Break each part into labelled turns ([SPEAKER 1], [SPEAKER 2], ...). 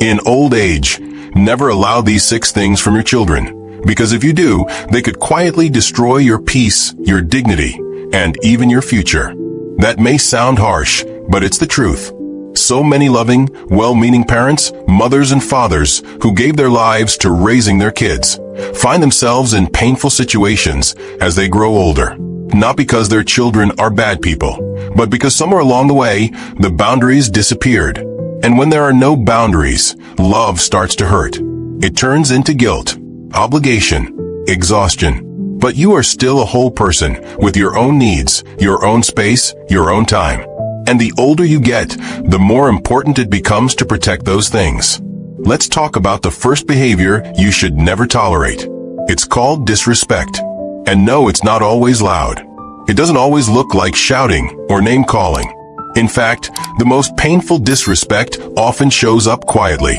[SPEAKER 1] In old age, never allow these 6 things from your children, because if you do, they could quietly destroy your peace, your dignity, and even your future. That may sound harsh, but it's the truth. So many loving, well-meaning parents, mothers and fathers who gave their lives to raising their kids find themselves in painful situations as they grow older. Not because their children are bad people, but because somewhere along the way, the boundaries disappeared. And when there are no boundaries, love starts to hurt. It turns into guilt, obligation, exhaustion. But you are still a whole person with your own needs, your own space, your own time. And the older you get, the more important it becomes to protect those things. Let's talk about the first behavior you should never tolerate. It's called disrespect. And no, it's not always loud. It doesn't always look like shouting or name-calling. In fact, the most painful disrespect often shows up quietly.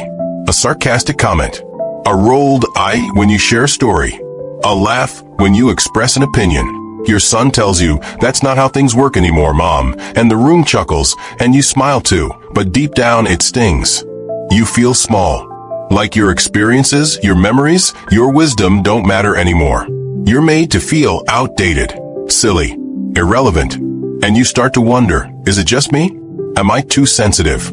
[SPEAKER 1] A sarcastic comment, a rolled eye when you share a story, a laugh when you express an opinion. Your son tells you, "That's not how things work anymore, Mom," and the room chuckles, and you smile too, but deep down it stings. You feel small, like your experiences, your memories, your wisdom don't matter anymore. You're made to feel outdated, silly, irrelevant, and you start to wonder, is it just me? Am I too sensitive?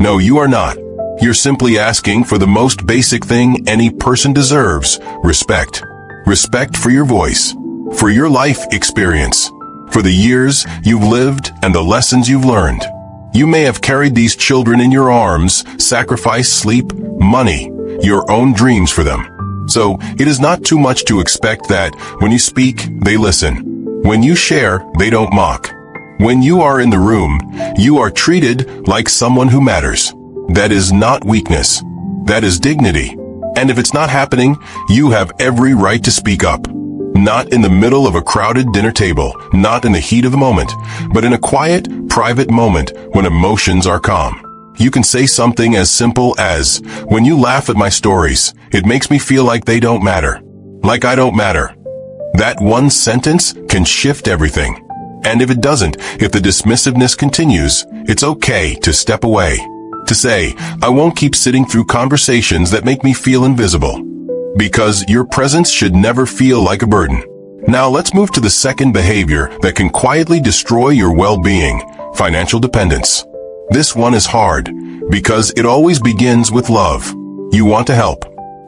[SPEAKER 1] No, you are not. You're simply asking for the most basic thing any person deserves, respect. Respect for your voice, for your life experience, for the years you've lived and the lessons you've learned. You may have carried these children in your arms, sacrificed sleep, money, your own dreams for them. So, it is not too much to expect that when you speak, they listen. When you share, they don't mock. When you are in the room, you are treated like someone who matters. That is not weakness. That is dignity. And if it's not happening, you have every right to speak up. Not in the middle of a crowded dinner table, not in the heat of the moment, but in a quiet, private moment when emotions are calm. You can say something as simple as, "When you laugh at my stories, it makes me feel like they don't matter. Like I don't matter." That one sentence can shift everything. And if it doesn't, if the dismissiveness continues, it's okay to step away. To say, "I won't keep sitting through conversations that make me feel invisible." Because your presence should never feel like a burden. Now let's move to the second behavior that can quietly destroy your well-being, financial dependence. This one is hard, because it always begins with love. You want to help.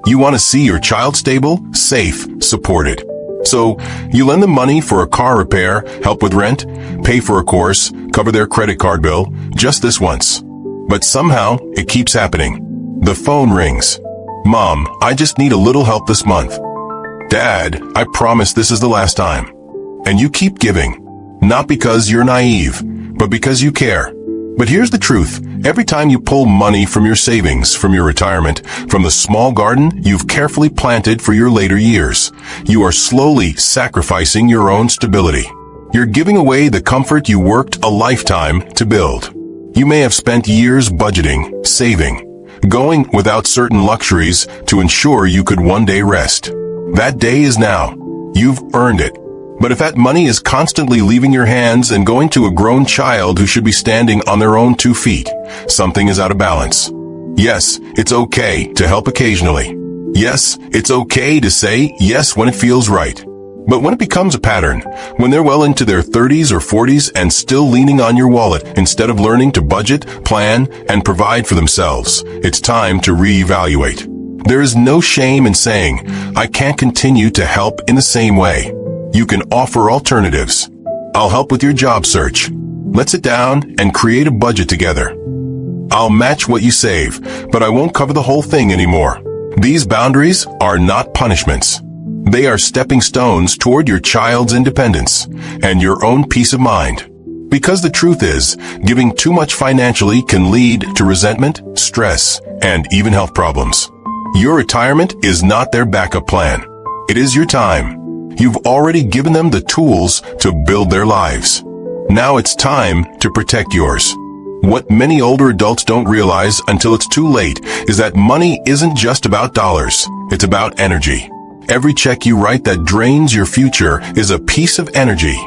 [SPEAKER 1] You want to see your child stable, safe, supported. So, you lend them money for a car repair, help with rent, pay for a course, cover their credit card bill, just this once. But somehow, it keeps happening. The phone rings. "Mom, I just need a little help this month." "Dad, I promise this is the last time." And you keep giving. Not because you're naive, but because you care. But here's the truth. Every time you pull money from your savings, from your retirement, from the small garden you've carefully planted for your later years, you are slowly sacrificing your own stability. You're giving away the comfort you worked a lifetime to build. You may have spent years budgeting, saving, going without certain luxuries to ensure you could one day rest. That day is now. You've earned it. But if that money is constantly leaving your hands and going to a grown child who should be standing on their own 2 feet, something is out of balance. Yes, it's okay to help occasionally. Yes, it's okay to say yes when it feels right. But when it becomes a pattern, when they're well into their 30s or 40s and still leaning on your wallet instead of learning to budget, plan, and provide for themselves, it's time to reevaluate. There is no shame in saying, "I can't continue to help in the same way." You can offer alternatives. "I'll help with your job search. Let's sit down and create a budget together. I'll match what you save, but I won't cover the whole thing anymore." These boundaries are not punishments. They are stepping stones toward your child's independence and your own peace of mind. Because the truth is, giving too much financially can lead to resentment, stress, and even health problems. Your retirement is not their backup plan. It is your time. You've already given them the tools to build their lives. Now it's time to protect yours. What many older adults don't realize until it's too late is that money isn't just about dollars. It's about energy. Every check you write that drains your future is a piece of energy,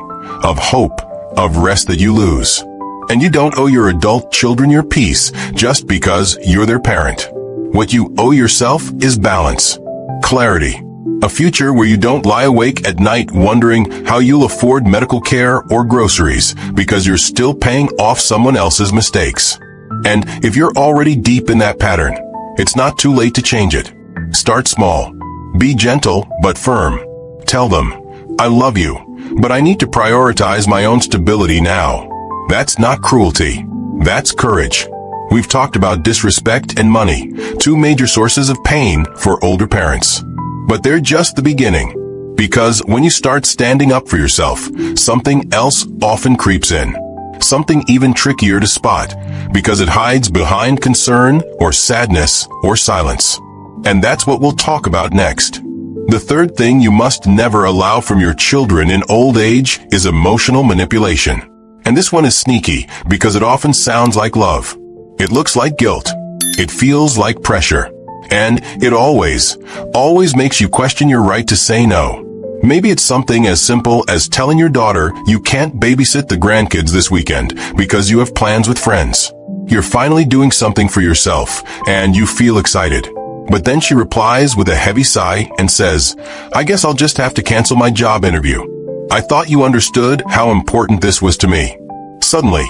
[SPEAKER 1] of hope, of rest that you lose. And you don't owe your adult children your peace just because you're their parent. What you owe yourself is balance, clarity, a future where you don't lie awake at night wondering how you'll afford medical care or groceries because you're still paying off someone else's mistakes. And if you're already deep in that pattern, it's not too late to change it. Start small. Be gentle but firm. Tell them, I love you, but I need to prioritize my own stability now. That's not cruelty. That's courage. We've talked about disrespect and money, two major sources of pain for older parents. But they're just the beginning. Because when you start standing up for yourself, something else often creeps in. Something even trickier to spot, because it hides behind concern or sadness or silence. And that's what we'll talk about next. The third thing you must never allow from your children in old age is emotional manipulation. And this one is sneaky because it often sounds like love. It looks like guilt. It feels like pressure. And it always makes you question your right to say no. Maybe it's something as simple as telling your daughter you can't babysit the grandkids this weekend because you have plans with friends. You're finally doing something for yourself, and you feel excited. But then she replies with a heavy sigh and says, I guess I'll just have to cancel my job interview. I thought you understood how important this was to me. Suddenly,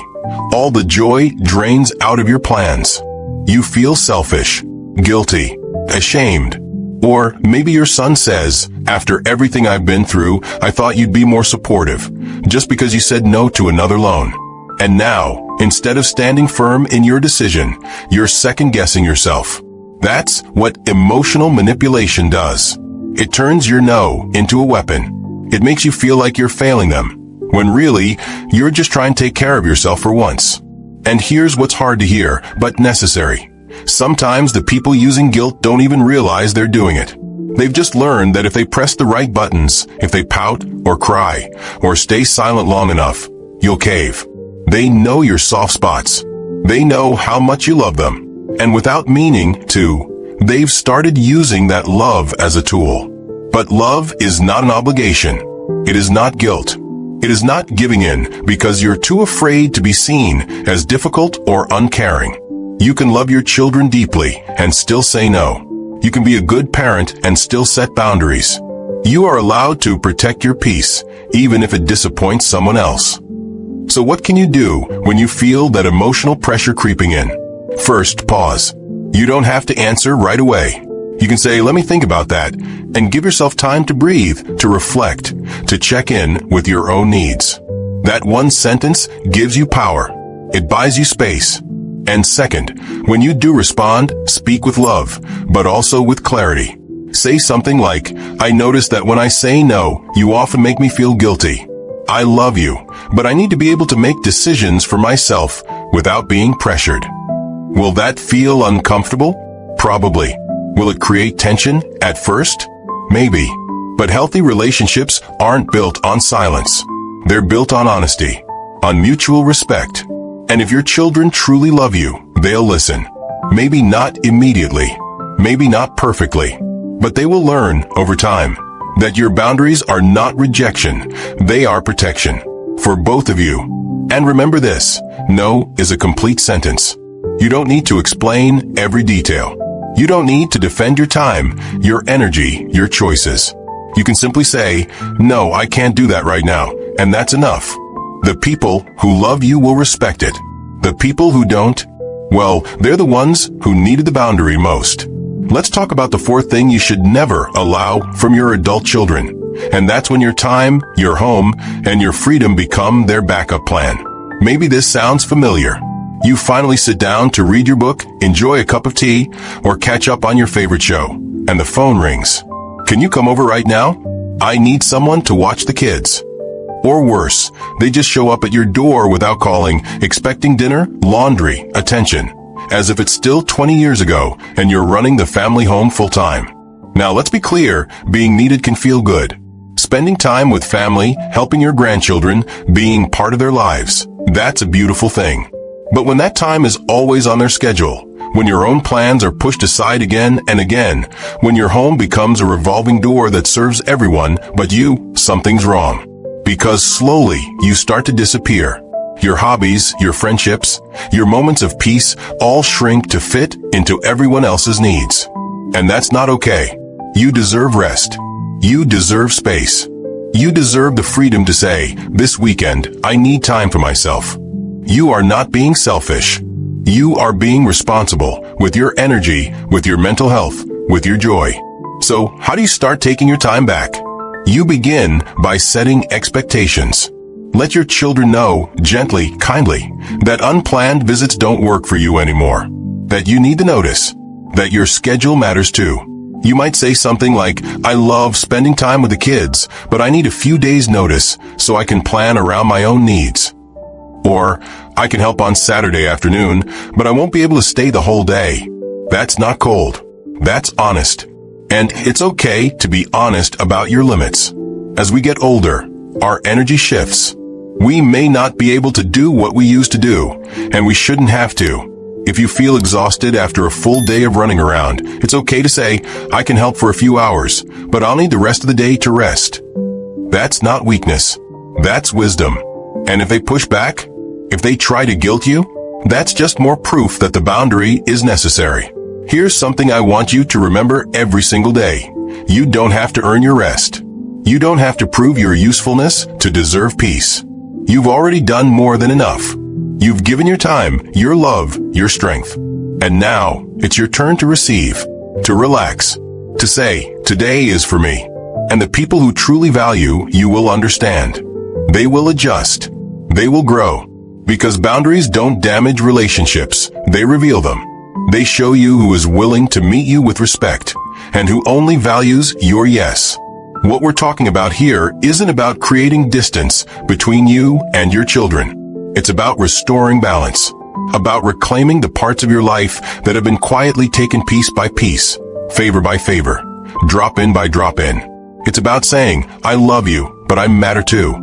[SPEAKER 1] all the joy drains out of your plans. You feel selfish, guilty, ashamed. Or maybe your son says, after everything I've been through, I thought you'd be more supportive, just because you said no to another loan. And now, instead of standing firm in your decision, you're second-guessing yourself. That's what emotional manipulation does. It turns your no into a weapon. It makes you feel like you're failing them, when really, you're just trying to take care of yourself for once. And here's what's hard to hear, but necessary. Sometimes the people using guilt don't even realize they're doing it. They've just learned that if they press the right buttons, if they pout or cry or stay silent long enough, you'll cave. They know your soft spots. They know how much you love them. And without meaning to, they've started using that love as a tool. But love is not an obligation. It is not guilt. It is not giving in because you're too afraid to be seen as difficult or uncaring. You can love your children deeply and still say no. You can be a good parent and still set boundaries. You are allowed to protect your peace, even if it disappoints someone else. So what can you do when you feel that emotional pressure creeping in? First, pause. You don't have to answer right away. You can say, let me think about that, and give yourself time to breathe, to reflect, to check in with your own needs. That one sentence gives you power. It buys you space. And second, when you do respond, speak with love, but also with clarity. Say something like, I notice that when I say no, you often make me feel guilty. I love you, but I need to be able to make decisions for myself without being pressured. Will that feel uncomfortable? Probably. Will it create tension at first? Maybe. But healthy relationships aren't built on silence. They're built on honesty, on mutual respect. And if your children truly love you, they'll listen. Maybe not immediately, maybe not perfectly, but they will learn over time that your boundaries are not rejection, they are protection for both of you. And remember this, no is a complete sentence. You don't need to explain every detail. You don't need to defend your time, your energy, your choices. You can simply say, no, I can't do that right now, and that's enough. The people who love you will respect it. The people who don't, well, they're the ones who needed the boundary most. Let's talk about the fourth thing you should never allow from your adult children. And that's when your time, your home, and your freedom become their backup plan. Maybe this sounds familiar. You finally sit down to read your book, enjoy a cup of tea, or catch up on your favorite show, and the phone rings. Can you come over right now? I need someone to watch the kids. Or worse, they just show up at your door without calling, expecting dinner, laundry, attention, as if it's still 20 years ago and you're running the family home full-time. Now let's be clear, being needed can feel good. Spending time with family, helping your grandchildren, being part of their lives, that's a beautiful thing. But when that time is always on their schedule, when your own plans are pushed aside again and again, when your home becomes a revolving door that serves everyone but you, something's wrong. Because slowly you start to disappear. Your hobbies, your friendships, your moments of peace all shrink to fit into everyone else's needs. And that's not okay. You deserve rest. You deserve space. You deserve the freedom to say, this weekend, I need time for myself. You are not being selfish. You are being responsible with your energy, with your mental health, with your joy. So, how do you start taking your time back? You begin by setting expectations. Let your children know, gently, kindly, that unplanned visits don't work for you anymore. That you need to notice. That your schedule matters too. You might say something like, I love spending time with the kids, but I need a few days' notice so I can plan around my own needs. Or, I can help on Saturday afternoon, but I won't be able to stay the whole day. That's not cold. That's honest. And it's okay to be honest about your limits. As we get older, our energy shifts. We may not be able to do what we used to do, and we shouldn't have to. If you feel exhausted after a full day of running around, it's okay to say, I can help for a few hours, but I'll need the rest of the day to rest. That's not weakness. That's wisdom. And if they push back, if they try to guilt you, that's just more proof that the boundary is necessary. Here's something I want you to remember every single day. You don't have to earn your rest. You don't have to prove your usefulness to deserve peace. You've already done more than enough. You've given your time, your love, your strength. And now, it's your turn to receive, to relax, to say, today is for me. And the people who truly value you will understand. They will adjust. They will grow. Because boundaries don't damage relationships, they reveal them. They show you who is willing to meet you with respect, and who only values your yes. What we're talking about here isn't about creating distance between you and your children. It's about restoring balance, about reclaiming the parts of your life that have been quietly taken piece by piece, favor by favor, drop in by drop in. It's about saying, I love you, but I matter too.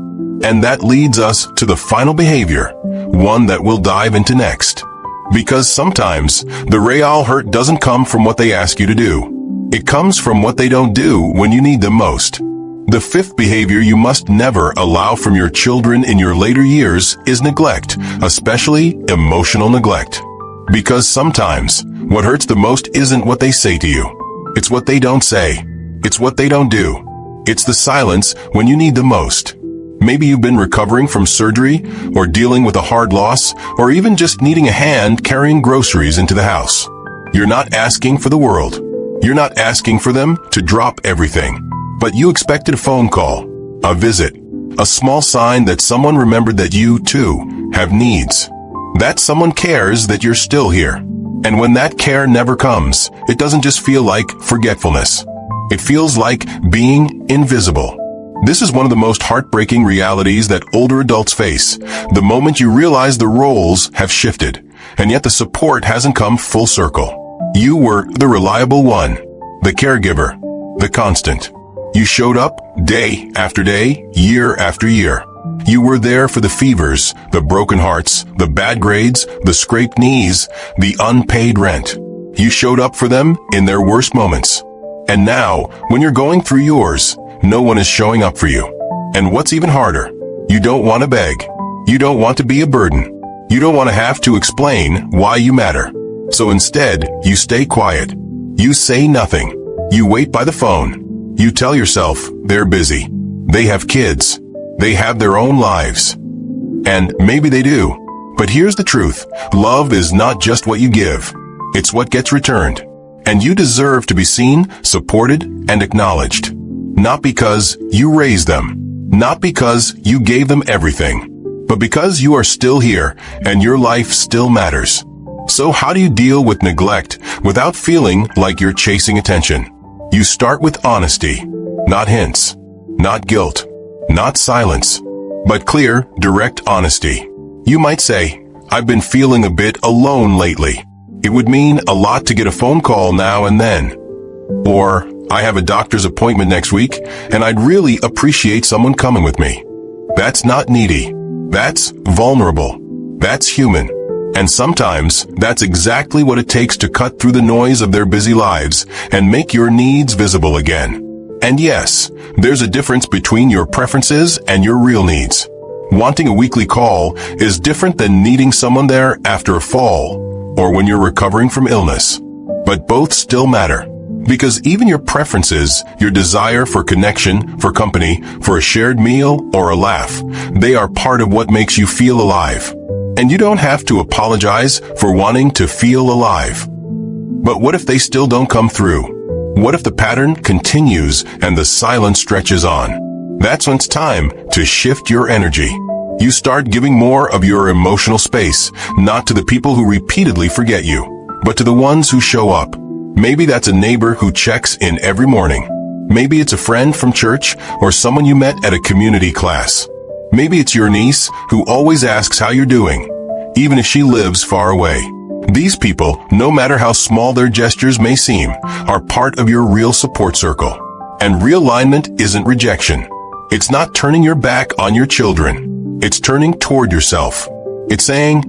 [SPEAKER 1] And that leads us to the final behavior, one that we'll dive into next. Because sometimes, the real hurt doesn't come from what they ask you to do. It comes from what they don't do when you need them most. The fifth behavior you must never allow from your children in your later years is neglect, especially emotional neglect. Because sometimes, what hurts the most isn't what they say to you. It's what they don't say. It's what they don't do. It's the silence when you need them most. Maybe you've been recovering from surgery, or dealing with a hard loss, or even just needing a hand carrying groceries into the house. You're not asking for the world. You're not asking for them to drop everything. But you expected a phone call, a visit, a small sign that someone remembered that you, too, have needs. That someone cares that you're still here. And when that care never comes, it doesn't just feel like forgetfulness. It feels like being invisible. This is one of the most heartbreaking realities that older adults face, the moment you realize the roles have shifted, and yet the support hasn't come full circle. You were the reliable one, the caregiver, the constant. You showed up day after day, year after year. You were there for the fevers, the broken hearts, the bad grades, the scraped knees, the unpaid rent. You showed up for them in their worst moments. And now, when you're going through yours, no one is showing up for you. And what's even harder, you don't want to beg. You don't want to be a burden. You don't want to have to explain why you matter. So instead, you stay quiet. You say nothing. You wait by the phone. You tell yourself they're busy. They have kids. They have their own lives. And maybe they do. But here's the truth. Love is not just what you give. It's what gets returned. And you deserve to be seen, supported, and acknowledged. Not because you raised them. Not because you gave them everything. But because you are still here, and your life still matters. So how do you deal with neglect without feeling like you're chasing attention? You start with honesty. Not hints. Not guilt. Not silence. But clear, direct honesty. You might say, I've been feeling a bit alone lately. It would mean a lot to get a phone call now and then. Or, I have a doctor's appointment next week, and I'd really appreciate someone coming with me. That's not needy. That's vulnerable. That's human. And sometimes, that's exactly what it takes to cut through the noise of their busy lives and make your needs visible again. And yes, there's a difference between your preferences and your real needs. Wanting a weekly call is different than needing someone there after a fall or when you're recovering from illness. But both still matter. Because even your preferences, your desire for connection, for company, for a shared meal or a laugh, they are part of what makes you feel alive. And you don't have to apologize for wanting to feel alive. But what if they still don't come through? What if the pattern continues and the silence stretches on? That's when it's time to shift your energy. You start giving more of your emotional space, not to the people who repeatedly forget you, but to the ones who show up. Maybe that's a neighbor who checks in every morning. Maybe it's a friend from church or someone you met at a community class. Maybe it's your niece who always asks how you're doing, even if she lives far away. These people, no matter how small their gestures may seem, are part of your real support circle. And realignment isn't rejection. It's not turning your back on your children. It's turning toward yourself. It's saying,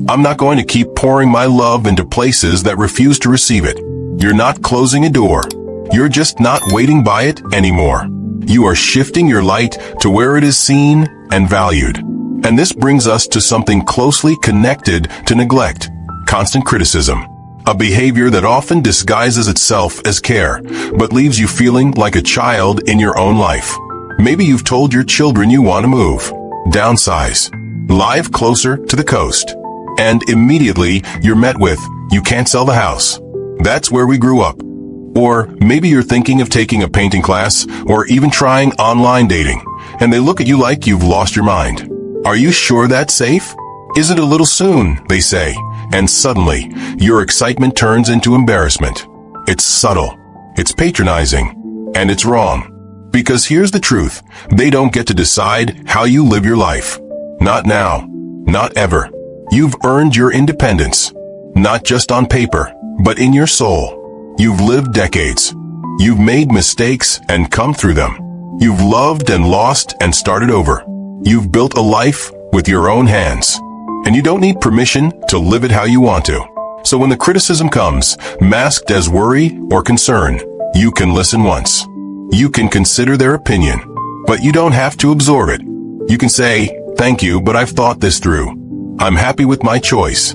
[SPEAKER 1] I'm not going to keep pouring my love into places that refuse to receive it. You're not closing a door. You're just not waiting by it anymore. You are shifting your light to where it is seen and valued. And this brings us to something closely connected to neglect: constant criticism. A behavior that often disguises itself as care, but leaves you feeling like a child in your own life. Maybe you've told your children you want to move, downsize, live closer to the coast, and immediately you're met with, you can't sell the house. That's where we grew up. Or maybe you're thinking of taking a painting class or even trying online dating, and they look at you like you've lost your mind. Are you sure that's safe? Isn't it a little soon, they say, and suddenly your excitement turns into embarrassment. It's subtle, it's patronizing, and it's wrong. Because here's the truth, they don't get to decide how you live your life. Not now, not ever. You've earned your independence, not just on paper, but in your soul. You've lived decades. You've made mistakes and come through them. You've loved and lost and started over. You've built a life with your own hands. And you don't need permission to live it how you want to. So when the criticism comes, masked as worry or concern, you can listen once. You can consider their opinion, but you don't have to absorb it. You can say, thank you, but I've thought this through. I'm happy with my choice.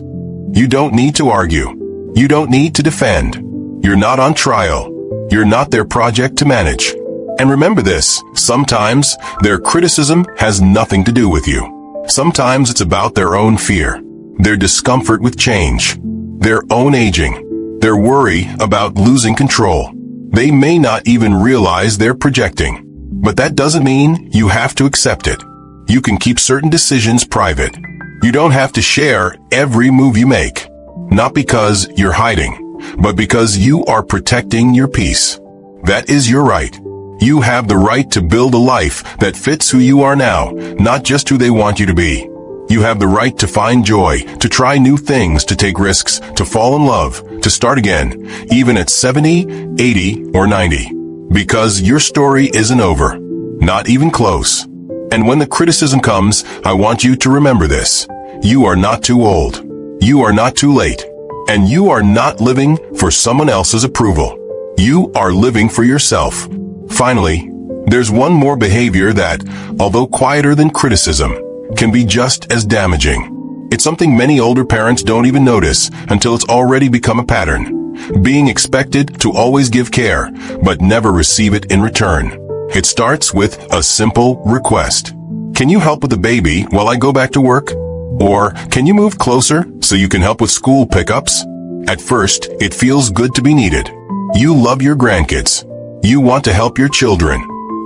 [SPEAKER 1] You don't need to argue. You don't need to defend. You're not on trial. You're not their project to manage. And remember this, sometimes their criticism has nothing to do with you. Sometimes it's about their own fear, their discomfort with change, their own aging, their worry about losing control. They may not even realize they're projecting. But that doesn't mean you have to accept it. You can keep certain decisions private. You don't have to share every move you make. Not because you're hiding, but because you are protecting your peace. That is your right. You have the right to build a life that fits who you are now, not just who they want you to be. You have the right to find joy, to try new things, to take risks, to fall in love, to start again, even at 70, 80, or 90. Because your story isn't over. Not even close. And when the criticism comes, I want you to remember this. You are not too old. You are not too late. And you are not living for someone else's approval. You are living for yourself. Finally, there's one more behavior that, although quieter than criticism, can be just as damaging. It's something many older parents don't even notice until it's already become a pattern. Being expected to always give care, but never receive it in return. It starts with a simple request. Can you help with the baby while I go back to work? Or, can you move closer so you can help with school pickups? At first, it feels good to be needed. You love your grandkids. You want to help your children.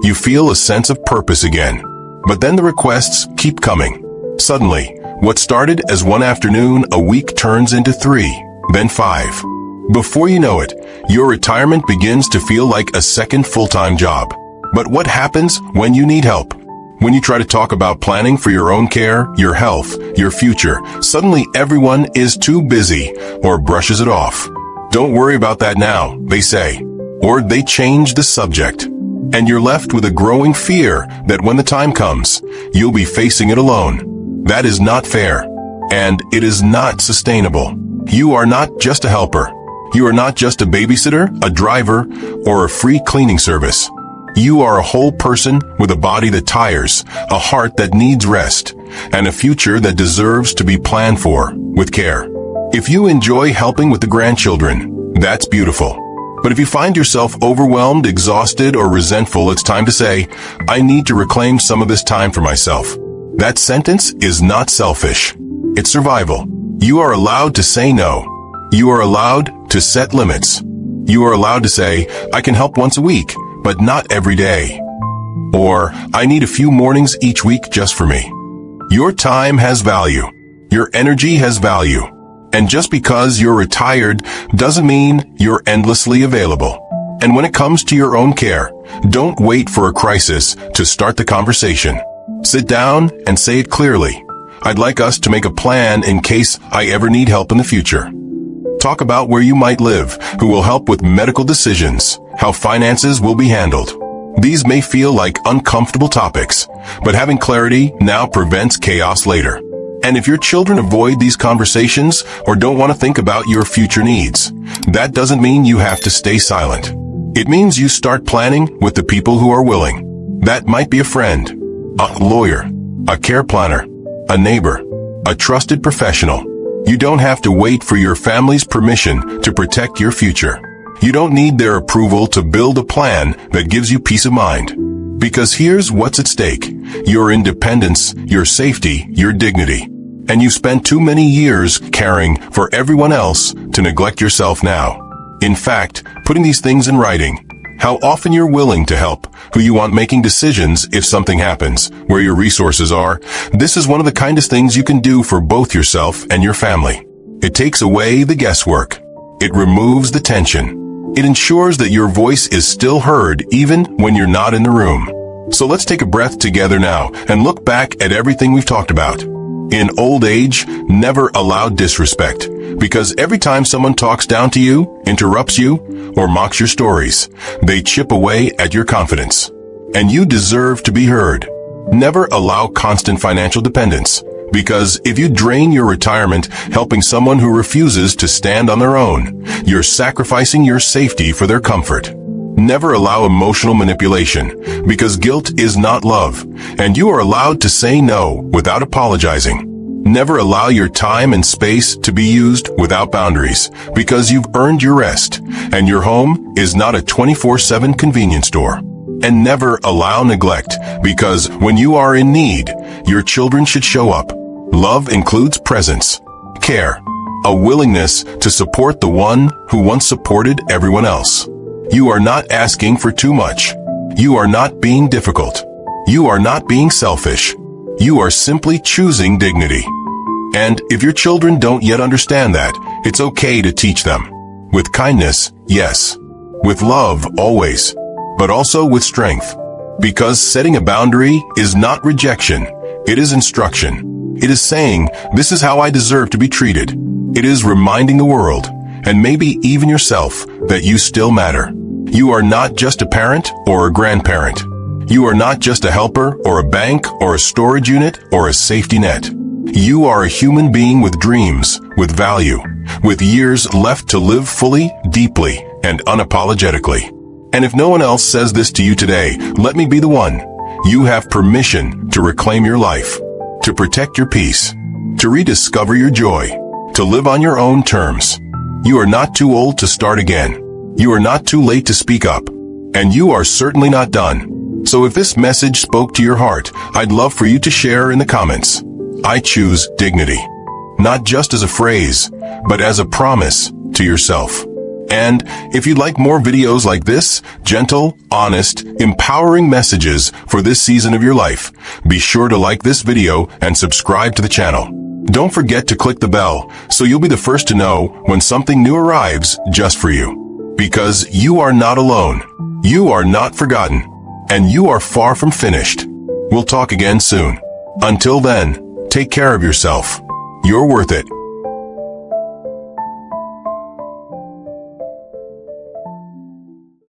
[SPEAKER 1] You feel a sense of purpose again. But then the requests keep coming. Suddenly, what started as one afternoon a week turns into 3, then 5. Before you know it, your retirement begins to feel like a second full-time job. But what happens when you need help? When you try to talk about planning for your own care, your health, your future, suddenly everyone is too busy or brushes it off. Don't worry about that now, they say. Or they change the subject. And you're left with a growing fear that when the time comes, you'll be facing it alone. That is not fair. And it is not sustainable. You are not just a helper. You are not just a babysitter, a driver, or a free cleaning service. You are a whole person with a body that tires, a heart that needs rest, and a future that deserves to be planned for with care. If you enjoy helping with the grandchildren, that's beautiful. But if you find yourself overwhelmed, exhausted, or resentful, it's time to say, I need to reclaim some of this time for myself. That sentence is not selfish. It's survival. You are allowed to say no. You are allowed to set limits. You are allowed to say, I can help once a week, but not every day. Or, I need a few mornings each week just for me. Your time has value. Your energy has value. And just because you're retired doesn't mean you're endlessly available. And when it comes to your own care, don't wait for a crisis to start the conversation. Sit down and say it clearly. I'd like us to make a plan in case I ever need help in the future. Talk about where you might live, who will help with medical decisions, how finances will be handled. These may feel like uncomfortable topics, but having clarity now prevents chaos later. And if your children avoid these conversations or don't want to think about your future needs, that doesn't mean you have to stay silent. It means you start planning with the people who are willing. That might be a friend, a lawyer, a care planner, a neighbor, a trusted professional. You don't have to wait for your family's permission to protect your future. You don't need their approval to build a plan that gives you peace of mind. Because here's what's at stake: your independence, your safety, your dignity. And you've spent too many years caring for everyone else to neglect yourself now. In fact, putting these things in writing, how often you're willing to help, who you want making decisions if something happens, where your resources are, this is one of the kindest things you can do for both yourself and your family. It takes away the guesswork. It removes the tension. It ensures that your voice is still heard even when you're not in the room. So let's take a breath together now and look back at everything we've talked about. In old age, never allow disrespect, because every time someone talks down to you, interrupts you, or mocks your stories, they chip away at your confidence. And you deserve to be heard. Never allow constant financial dependence, because if you drain your retirement helping someone who refuses to stand on their own, you're sacrificing your safety for their comfort. Never allow emotional manipulation, because guilt is not love, and you are allowed to say no without apologizing. Never allow your time and space to be used without boundaries, because you've earned your rest, and your home is not a 24/7 convenience store. And never allow neglect, because when you are in need, your children should show up. Love includes presence, care, a willingness to support the one who once supported everyone else. You are not asking for too much. You are not being difficult. You are not being selfish. You are simply choosing dignity. And if your children don't yet understand that, it's okay to teach them. With kindness, yes. With love, always. But also with strength. Because setting a boundary is not rejection. It is instruction. It is saying, this is how I deserve to be treated. It is reminding the world, and maybe even yourself, that you still matter. You are not just a parent or a grandparent. You are not just a helper or a bank or a storage unit or a safety net. You are a human being with dreams, with value, with years left to live fully, deeply, and unapologetically. And if no one else says this to you today, let me be the one. You have permission to reclaim your life, to protect your peace, to rediscover your joy, to live on your own terms. You are not too old to start again. You are not too late to speak up. And you are certainly not done. So if this message spoke to your heart, I'd love for you to share in the comments. I choose dignity. Not just as a phrase, but as a promise to yourself. And if you'd like more videos like this, gentle, honest, empowering messages for this season of your life, be sure to like this video and subscribe to the channel. Don't forget to click the bell so you'll be the first to know when something new arrives just for you. Because you are not alone, you are not forgotten, and you are far from finished. We'll talk again soon. Until then, take care of yourself. You're worth it.